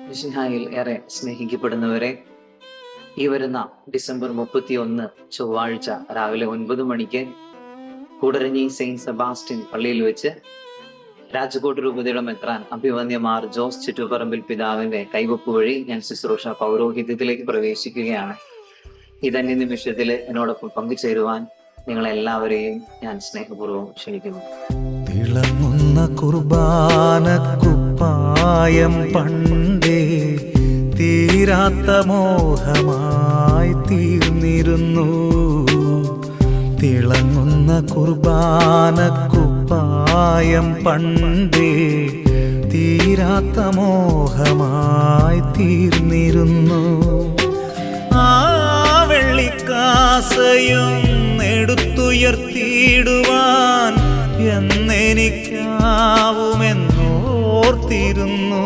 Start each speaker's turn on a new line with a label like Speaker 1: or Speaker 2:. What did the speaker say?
Speaker 1: മിശിഹായിൽ ഏറെ സ്നേഹിക്കപ്പെടുന്നവരെ, ഈ വരുന്ന ഡിസംബർ 31 ചൊവ്വാഴ്ച രാവിലെ 9 മണിക്ക് കൂടരഞ്ഞി സെയിന്റ് സെബാസ്റ്റ്യൻ പള്ളിയിൽ വെച്ച് രാജകോട്ട് രൂപതയുടെ മെത്രാൻ അഭിവന്യമാർ ജോസ് ചുറ്റുപറമ്പിൽ പിതാവിന്റെ കൈവപ്പ് വഴി ഞാൻ ശുശ്രൂഷ പൗരോഹിത്യത്തിലേക്ക് പ്രവേശിക്കുകയാണ്. ഈ തന്നെ നിമിഷത്തിൽ എന്നോടൊപ്പം പങ്കുചേരുവാൻ നിങ്ങളെല്ലാവരെയും ഞാൻ സ്നേഹപൂർവ്വം ക്ഷണിക്കുന്നു.
Speaker 2: തിളങ്ങുന്ന കുർബാനക്കുപ്പായം പണ്ടേ തീരാത്ത മോഹമായി തീർന്നിരുന്നു. തിളങ്ങുന്ന കുർബാനക്കുപ്പായം പണ്ടേ തീരാത്ത മോഹമായി തീർന്നിരുന്നു. ആ വെള്ളിക്കാസയും എടുത്തുയർത്തിയിടുവാൻ എന്നെനിക്കാവുമെന്നോർത്തിരുന്നു.